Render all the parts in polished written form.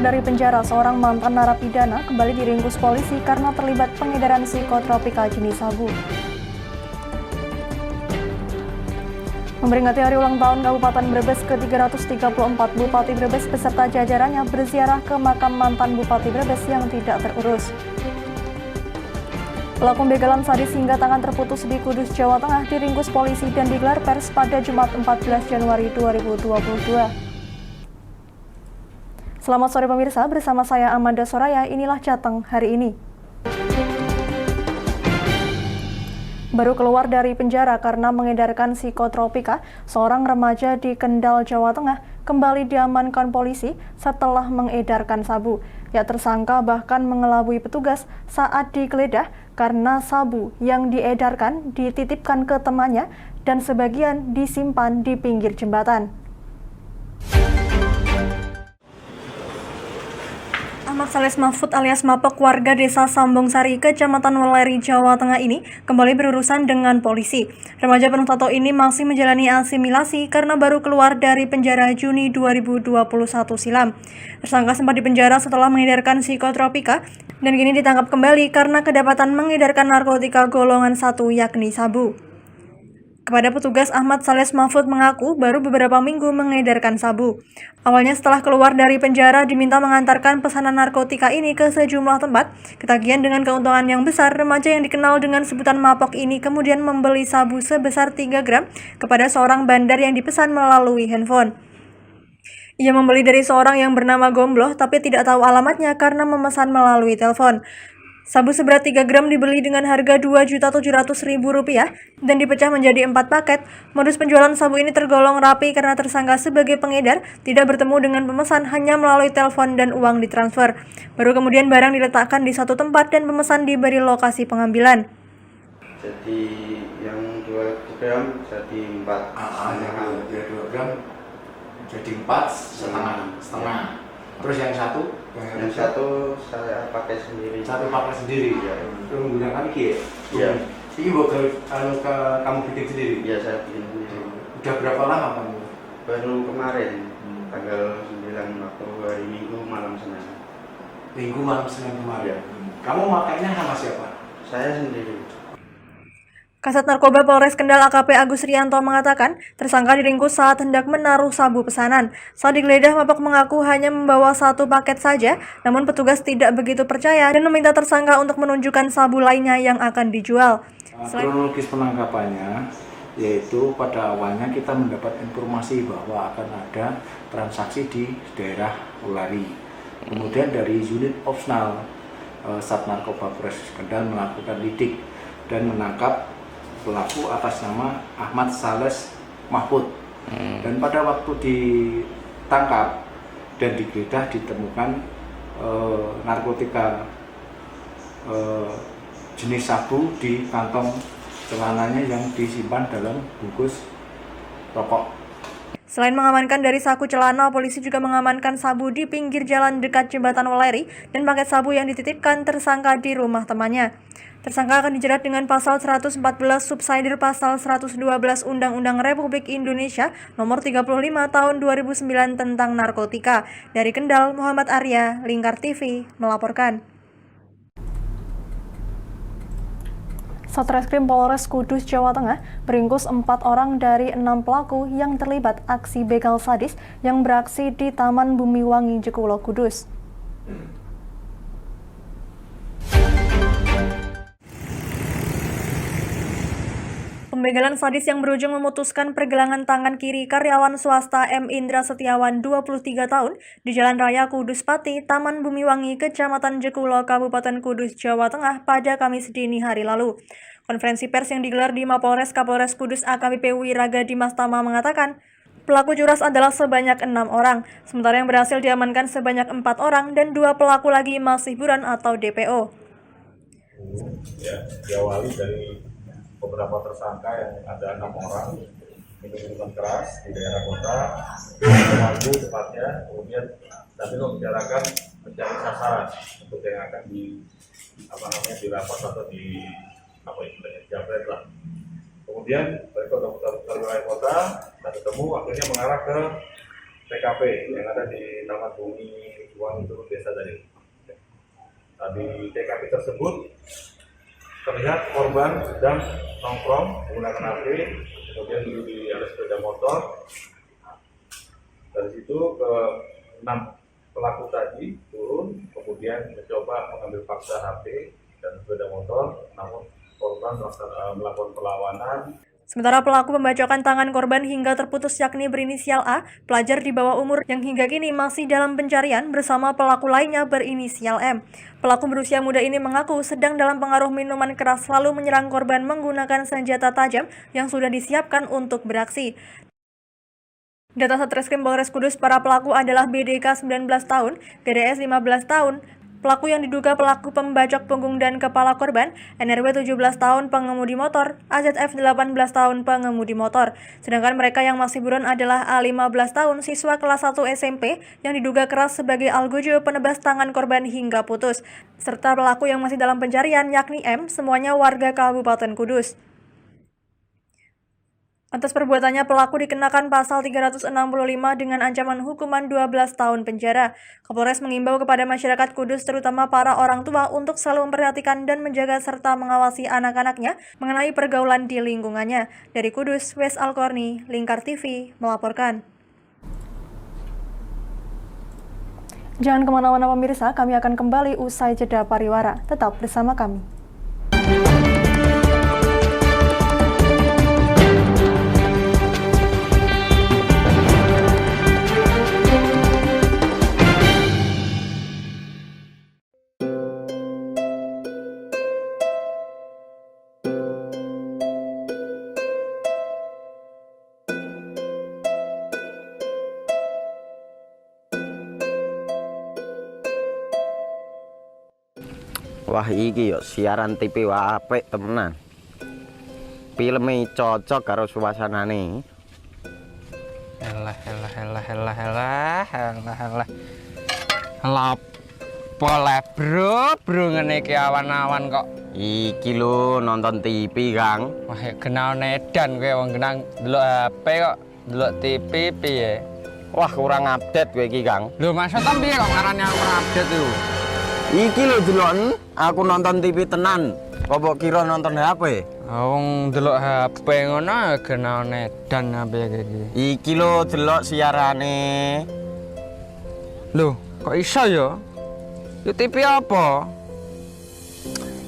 dari penjara, seorang mantan narapidana kembali diringkus polisi karena terlibat pengedaran psikotropika jenis sabu. Memperingati hari ulang tahun Kabupaten Brebes ke-334, Bupati Brebes beserta jajarannya berziarah ke makam mantan Bupati Brebes yang tidak terurus. Pelaku begalan sadis hingga tangan terputus di Kudus, Jawa Tengah diringkus polisi dan digelar pers pada Jumat 14 Januari 2022. Selamat sore pemirsa, bersama saya Amanda Soraya, inilah Jateng hari ini. Baru keluar dari penjara karena mengedarkan psikotropika, seorang remaja di Kendal, Jawa Tengah kembali diamankan polisi setelah mengedarkan sabu. Ya, tersangka bahkan mengelabui petugas saat digeledah karena sabu yang diedarkan dititipkan ke temannya dan sebagian disimpan di pinggir jembatan. Ahmad Sales Mahfud alias Mapok, warga desa Sambong Sari, Kecamatan Weleri, Jawa Tengah ini kembali berurusan dengan polisi. Remaja penuh tato ini masih menjalani asimilasi karena baru keluar dari penjara Juni 2021 silam. Tersangka sempat dipenjara setelah mengedarkan psikotropika dan kini ditangkap kembali karena kedapatan mengedarkan narkotika golongan 1 yakni sabu. Kepada petugas, Ahmad Sales Mahfud mengaku baru beberapa minggu mengedarkan sabu. Awalnya setelah keluar dari penjara diminta mengantarkan pesanan narkotika ini ke sejumlah tempat. Ketagihan dengan keuntungan yang besar, remaja yang dikenal dengan sebutan Mapok ini kemudian membeli sabu sebesar 3 gram kepada seorang bandar yang dipesan melalui handphone. Ia membeli dari seorang yang bernama Gombloh tapi tidak tahu alamatnya karena memesan melalui telepon. Sabu seberat 3 gram dibeli dengan harga Rp2.700.000 dan dipecah menjadi 4 paket. Modus penjualan sabu ini tergolong rapi karena tersangka sebagai pengedar tidak bertemu dengan pemesan, hanya melalui telepon dan uang ditransfer. Baru kemudian barang diletakkan di satu tempat dan pemesan diberi lokasi pengambilan. Jadi yang 2 gram jadi 4. Yang 2 gram jadi 4 setengah. Terus yang satu? Yang satu saya pakai sendiri. Satu pakai sendiri ya. Terus menggunakan ki ya? Iya. Ini buat kamu bikin sendiri? Iya, saya bikin sendiri. Udah berapa lama kamu? Baru kemarin, tanggal 9 waktu hari Minggu malam Senin. Minggu malam Senin kemarin. Iya. Kamu makainya sama siapa? Saya sendiri. Kasat Narkoba Polres Kendal AKP Agus Rianto mengatakan, tersangka diringkus saat hendak menaruh sabu pesanan. Saat digeledah, Mapok mengaku hanya membawa 1 paket saja, namun petugas tidak begitu percaya dan meminta tersangka untuk menunjukkan sabu lainnya yang akan dijual. Kronologis penangkapannya, yaitu pada awalnya kita mendapat informasi bahwa akan ada transaksi di daerah Weleri. Kemudian dari unit opsional Sat Narkoba Polres Kendal melakukan lidik dan menangkap pelaku atas nama Ahmad Sales Mahfud. Dan pada waktu ditangkap dan digeledah ditemukan narkotika jenis sabu di kantong celananya yang disimpan dalam bungkus rokok. Selain mengamankan dari saku celana, polisi juga mengamankan sabu di pinggir jalan dekat jembatan Weleri dan paket sabu yang dititipkan tersangka di rumah temannya. Tersangka akan dijerat dengan pasal 114 subsider pasal 112 Undang-Undang Republik Indonesia nomor 35 tahun 2009 tentang narkotika. Dari Kendal, Muhammad Arya, Lingkar TV melaporkan. Satreskrim Polres Kudus, Jawa Tengah meringkus 4 orang dari 6 pelaku yang terlibat aksi begal sadis yang beraksi di Taman Bumiwangi, Jekulo, Kudus. Pembegalan sadis yang berujung memutuskan pergelangan tangan kiri karyawan swasta M. Indra Setiawan, 23 tahun, di Jalan Raya Kudus Pati, Taman Bumiwangi, Kecamatan Jekulo, Kabupaten Kudus, Jawa Tengah pada Kamis dini hari lalu. Konferensi pers yang digelar di Mapolres Kapolres Kudus AKBP Wiraga Dimas Tama mengatakan, pelaku curas adalah sebanyak 6 orang, sementara yang berhasil diamankan sebanyak 4 orang dan 2 pelaku lagi masih buron atau DPO. Ya, diawali dari beberapa tersangka yang ada 6 orang minum keras di daerah kota, Magu tepatnya, kemudian nanti membicarakan mencari sasaran untuk yang akan dirapat atau dijabret lah. Kemudian mereka sudah wilayah kota dan ketemu, akhirnya mengarah ke TKP yang ada di Taman Bumi uang itu biasa dari. Nah, di TKP tersebut terlihat korban sedang nongkrong menggunakan HP, kemudian duduk di atas sepeda motor. Dari situ ke 6 pelaku tadi turun, kemudian mencoba mengambil paksa HP dan sepeda motor, namun korban melakukan perlawanan. Sementara pelaku membacokan tangan korban hingga terputus yakni berinisial A, pelajar di bawah umur yang hingga kini masih dalam pencarian bersama pelaku lainnya berinisial M. Pelaku berusia muda ini mengaku sedang dalam pengaruh minuman keras lalu menyerang korban menggunakan senjata tajam yang sudah disiapkan untuk beraksi. Data Satreskrim Polres Kudus, para pelaku adalah BDK 19 tahun, GDS 15 tahun, pelaku yang diduga pelaku pembacok punggung dan kepala korban, NRW 17 tahun pengemudi motor, AZF 18 tahun pengemudi motor. Sedangkan mereka yang masih buron adalah A 15 tahun siswa kelas 1 SMP yang diduga keras sebagai algojo penebas tangan korban hingga putus. Serta pelaku yang masih dalam pencarian yakni M, semuanya warga Kabupaten Kudus. Atas perbuatannya, pelaku dikenakan pasal 365 dengan ancaman hukuman 12 tahun penjara. Kapolres mengimbau kepada masyarakat Kudus, terutama para orang tua, untuk selalu memperhatikan dan menjaga serta mengawasi anak-anaknya mengenai pergaulan di lingkungannya. Dari Kudus, Wes Alkorni, Lingkar TV, melaporkan. Jangan kemana-mana pemirsa, kami akan kembali usai jeda pariwara. Tetap bersama kami. Wah, iki yo siaran TV wah apik temenan. Filme cocok karo suasanane. Elah. Lah bro ngene iki awan-awan kok. Iki lho nonton TV, Kang. Wah, kenal nedan kowe wong kenang delok HP kok delok TV piye? Wah, kurang update kowe iki, Kang. Lho, maksudnya piye kok ngarani aku update itu? Iki lho deloken, aku nonton TV tenan. Apa kira nonton HP? Wong delok HP ngono kenal nedan apa iki. Iki lho delok siarane. Lho, kok iso ya? Yo TV apa?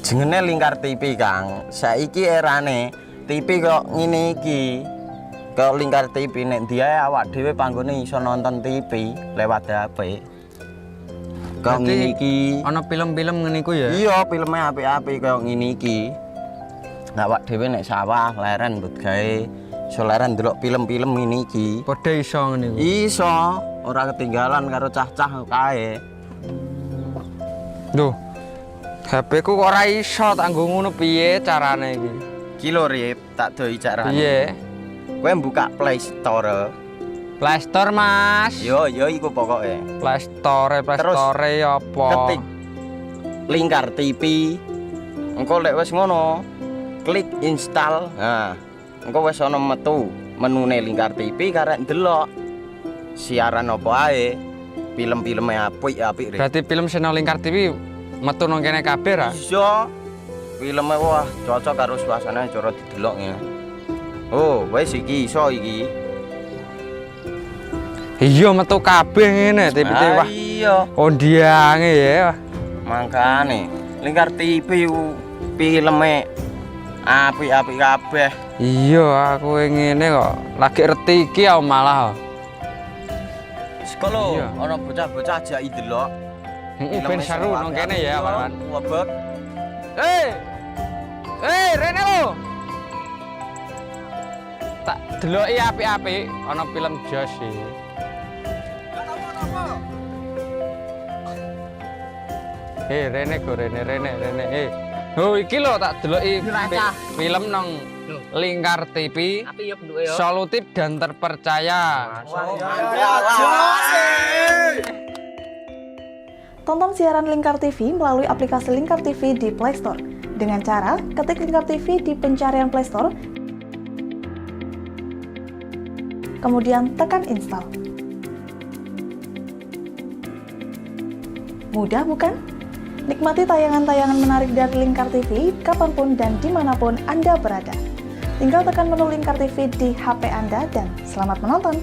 Jenenge Lingkar TV, Kang. Saiki erane TV kok ngene iki. Kok Lingkar TV nek dia awak dhewe panggone iso nonton TV lewat HP. Kok ngene iki. Ana film-film ngene iku ya? Iya, filme apik-apik kaya ngene iki. Nah, awak dhewe nek sawah leren mbut gawe iso leren ndelok film-film ngene iki. Padha iso ngene iku. Iso, ora ketinggalan karo cah-cah kae. Duh. HP ku kok ora iso tak nggo ngono piye carane iki? Iki lho Rip, tak doi carane. Piye? Kowe buka Play Store. Play Store, Mas. Yo iku pokoke. Play Store apa? Ketik Lingkar TV. Engko lek wis ngono, klik install. Nah, engko wis ana metu menune Lingkar TV karek ndelok siaran apa ae. Film-filme apik-apik. Berarti film channel Lingkar TV metu nang kene kabeh ra? Iso. Filme wah cocok karo suasana cara didelok ya. Oh, wis iki iso iki. Iya metu kabeh ngene TV wah. Iya. Ondiange ya. Mangkane Lingkar TV filme apik-apik kabeh. Iya, aku ngene kok lagi reti iki malah. Sekolo, Iya. ana bocah-bocah ajak delok. Ben seru nang kene ya, kawan. Wabek. Rene lo. Tak deloki apik-apik ana film jos iki. Rene. Oh, iki lho tak deloki film nang Lingkar TV. Api ya bentuke ya. Solutif dan terpercaya. Tonton siaran Lingkar TV melalui aplikasi Lingkar TV di Play Store. Dengan cara ketik Lingkar TV di pencarian Play Store, kemudian tekan install. Mudah bukan? Nikmati tayangan-tayangan menarik dari Lingkar TV kapanpun dan dimanapun Anda berada. Tinggal tekan menu Lingkar TV di HP Anda dan selamat menonton!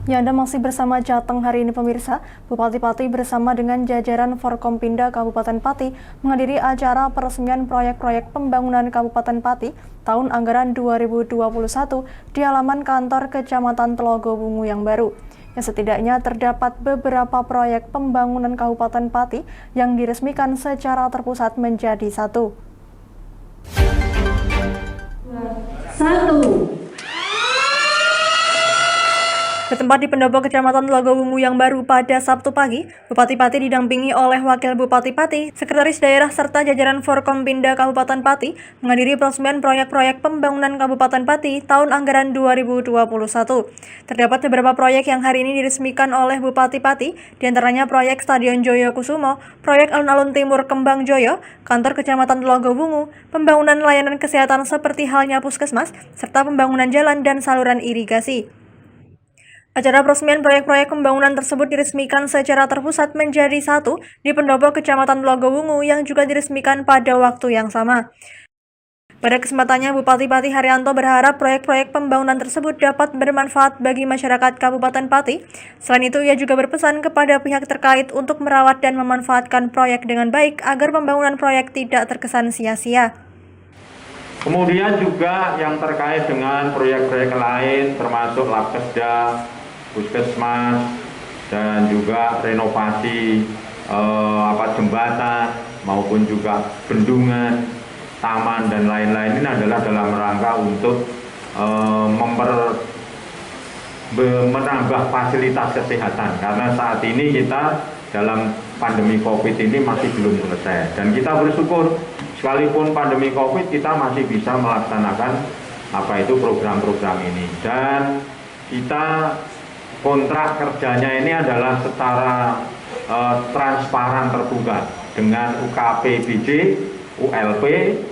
Ya, Anda masih bersama Jateng hari ini pemirsa. Bupati Pati bersama dengan jajaran Forkompinda Kabupaten Pati menghadiri acara peresmian proyek-proyek pembangunan Kabupaten Pati tahun anggaran 2021 di halaman kantor Kecamatan Telogo Bungu yang baru. Ya, setidaknya terdapat beberapa proyek pembangunan Kabupaten Pati yang diresmikan secara terpusat menjadi satu. Bertempat di pendopo Kecamatan Telogo Bungu yang baru pada Sabtu pagi, Bupati Pati didampingi oleh Wakil Bupati Pati, Sekretaris Daerah serta jajaran Forkompinda Kabupaten Pati menghadiri peresmian proyek-proyek pembangunan Kabupaten Pati tahun anggaran 2021. Terdapat beberapa proyek yang hari ini diresmikan oleh Bupati Pati, diantaranya proyek Stadion Joyo Kusumo, proyek Alun-Alun Timur Kembang Joyo, kantor Kecamatan Telogo Bungu, pembangunan layanan kesehatan seperti halnya puskesmas, serta pembangunan jalan dan saluran irigasi. Acara peresmian proyek-proyek pembangunan tersebut diresmikan secara terpusat menjadi satu di pendopo Kecamatan Telogo Bungu yang juga diresmikan pada waktu yang sama. Pada kesempatannya, Bupati Pati Haryanto berharap proyek-proyek pembangunan tersebut dapat bermanfaat bagi masyarakat Kabupaten Pati. Selain itu, ia juga berpesan kepada pihak terkait untuk merawat dan memanfaatkan proyek dengan baik agar pembangunan proyek tidak terkesan sia-sia. Kemudian juga yang terkait dengan proyek-proyek lain termasuk Labkesda, puskesmas, dan juga renovasi jembatan maupun juga bendungan, taman dan lain-lain ini adalah dalam rangka untuk menambah fasilitas kesehatan karena saat ini kita dalam pandemi COVID ini masih belum selesai dan kita bersyukur sekalipun pandemi COVID kita masih bisa melaksanakan program-program ini dan kita kontrak kerjanya ini adalah secara transparan terbuka dengan UKPBJ, ULP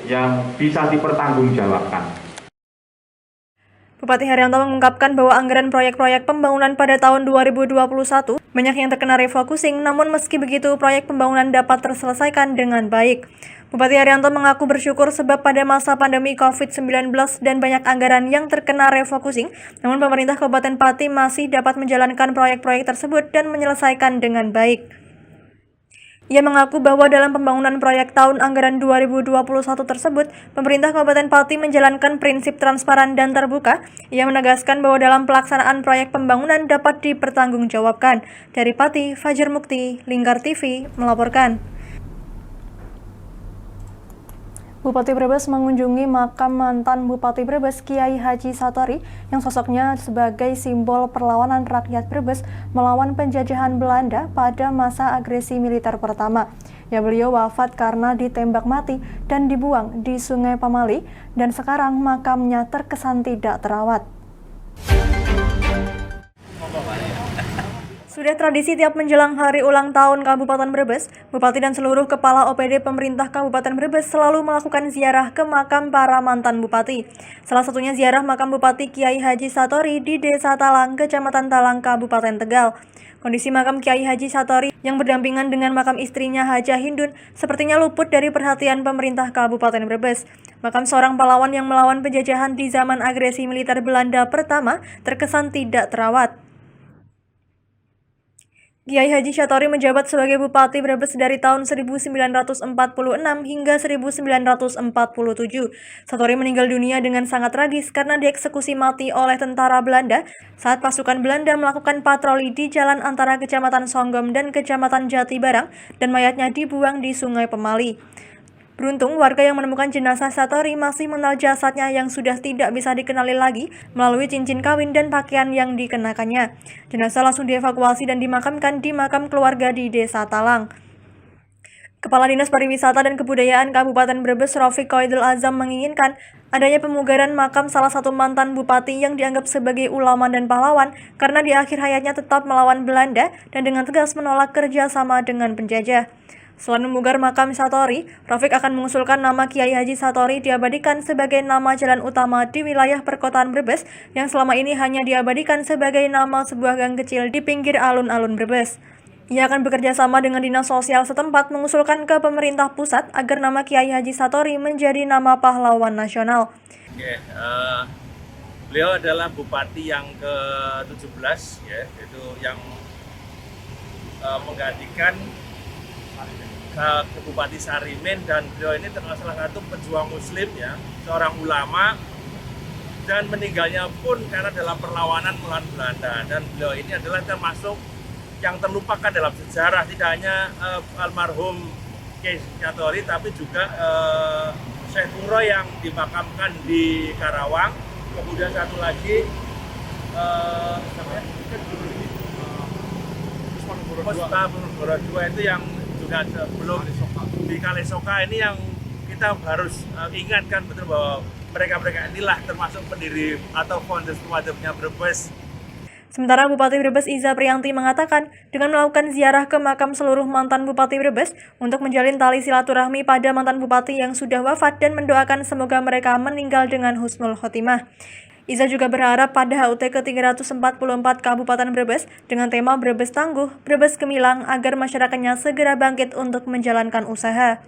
yang bisa dipertanggungjawabkan. Bupati Haryanto mengungkapkan bahwa anggaran proyek-proyek pembangunan pada tahun 2021 banyak yang terkena refocusing, namun meski begitu proyek pembangunan dapat terselesaikan dengan baik. Bupati Haryanto mengaku bersyukur sebab pada masa pandemi COVID-19 dan banyak anggaran yang terkena refocusing, namun pemerintah Kabupaten Pati masih dapat menjalankan proyek-proyek tersebut dan menyelesaikan dengan baik. Ia mengaku bahwa dalam pembangunan proyek tahun anggaran 2021 tersebut, pemerintah Kabupaten Pati menjalankan prinsip transparan dan terbuka. Ia menegaskan bahwa dalam pelaksanaan proyek pembangunan dapat dipertanggungjawabkan. Dari Pati, Fajar Mukti, Lingkar TV melaporkan. Bupati Brebes mengunjungi makam mantan Bupati Brebes Kiai Haji Satori yang sosoknya sebagai simbol perlawanan rakyat Brebes melawan penjajahan Belanda pada masa agresi militer pertama. Ya, beliau wafat karena ditembak mati dan dibuang di Sungai Pamali dan sekarang makamnya terkesan tidak terawat. Sudah tradisi tiap menjelang hari ulang tahun Kabupaten Brebes, Bupati dan seluruh kepala OPD pemerintah Kabupaten Brebes selalu melakukan ziarah ke makam para mantan Bupati. Salah satunya ziarah makam Bupati Kiai Haji Satori di Desa Talang, Kecamatan Talang, Kabupaten Tegal. Kondisi makam Kiai Haji Satori yang berdampingan dengan makam istrinya Hajah Hindun sepertinya luput dari perhatian pemerintah Kabupaten Brebes. Makam seorang pahlawan yang melawan penjajahan di zaman agresi militer Belanda pertama terkesan tidak terawat. Kiai Haji Satori menjabat sebagai Bupati Brebes dari tahun 1946 hingga 1947. Satori meninggal dunia dengan sangat tragis karena dieksekusi mati oleh tentara Belanda saat pasukan Belanda melakukan patroli di jalan antara Kecamatan Songgom dan Kecamatan Jatibarang dan mayatnya dibuang di Sungai Pemali. Beruntung, warga yang menemukan jenazah Satori masih mengenal jasadnya yang sudah tidak bisa dikenali lagi melalui cincin kawin dan pakaian yang dikenakannya. Jenazah langsung dievakuasi dan dimakamkan di makam keluarga di Desa Talang. Kepala Dinas Pariwisata dan Kebudayaan Kabupaten Brebes Rafiq Koidul Azam menginginkan adanya pemugaran makam salah satu mantan bupati yang dianggap sebagai ulama dan pahlawan karena di akhir hayatnya tetap melawan Belanda dan dengan tegas menolak kerjasama dengan penjajah. Selain memugar makam Satori, Rafiq akan mengusulkan nama Kiai Haji Satori diabadikan sebagai nama jalan utama di wilayah perkotaan Brebes yang selama ini hanya diabadikan sebagai nama sebuah gang kecil di pinggir alun-alun Brebes. Ia akan bekerja sama dengan dinas sosial setempat mengusulkan ke pemerintah pusat agar nama Kiai Haji Satori menjadi nama pahlawan nasional. Beliau adalah bupati yang ke-17 ya, itu yang menggantikan ke Bupati Sarimin, dan beliau ini termasuk salah satu pejuang muslim ya, seorang ulama, dan meninggalnya pun karena dalam perlawanan melawan Belanda, dan beliau ini adalah termasuk yang terlupakan dalam sejarah, tidak hanya almarhum Kiai Satori tapi juga Syekh Kuro yang dimakamkan di Karawang, kemudian satu lagi Musbah II itu yang juga belum di Kalesoka, ini yang kita harus ingatkan betul bahwa mereka-mereka inilah termasuk pendiri atau founders pemadamnya Brebes. Sementara Bupati Brebes Iza Priyanti mengatakan dengan melakukan ziarah ke makam seluruh mantan Bupati Brebes untuk menjalin tali silaturahmi pada mantan Bupati yang sudah wafat dan mendoakan semoga mereka meninggal dengan husnul khotimah. Iza juga berharap pada HUT ke-344 Kabupaten Brebes dengan tema Brebes Tangguh, Brebes Gemilang agar masyarakatnya segera bangkit untuk menjalankan usaha.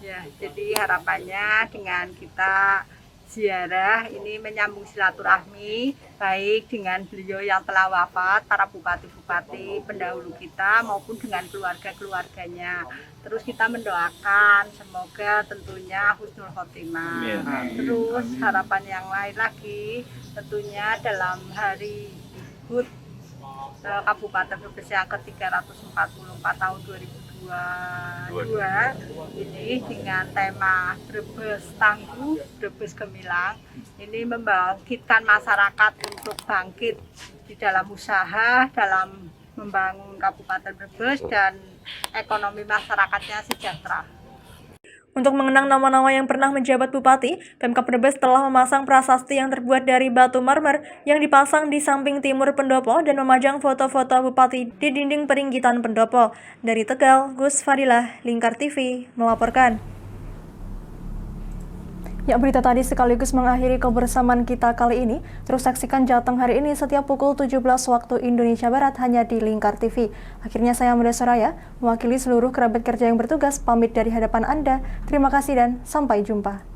Ya, jadi harapannya dengan kita ziarah ini menyambung silaturahmi baik dengan beliau yang telah wafat, para bupati-bupati pendahulu kita maupun dengan keluarga-keluarganya. Terus kita mendoakan semoga tentunya husnul khotimah. Terus harapan yang lain lagi tentunya dalam hari HUT Kabupaten Brebes yang ke-344 tahun 2022 ini dengan tema Brebes Tangguh, Brebes Gemilang, ini membangkitkan masyarakat untuk bangkit di dalam usaha, dalam membangun Kabupaten Brebes dan ekonomi masyarakatnya sejahtera. Untuk mengenang nama-nama yang pernah menjabat bupati, Pemkab Brebes telah memasang prasasti yang terbuat dari batu marmer yang dipasang di samping timur pendopo dan memajang foto-foto bupati di dinding peringgitan pendopo. Dari Tegal, Gus Fadilah, Lingkar TV, melaporkan. Ya, berita tadi sekaligus mengakhiri kebersamaan kita kali ini. Terus saksikan Jateng hari ini setiap pukul 17 waktu Indonesia Barat hanya di Lingkar TV. Akhirnya saya Muda Soraya, mewakili seluruh kerabat kerja yang bertugas, pamit dari hadapan Anda. Terima kasih dan sampai jumpa.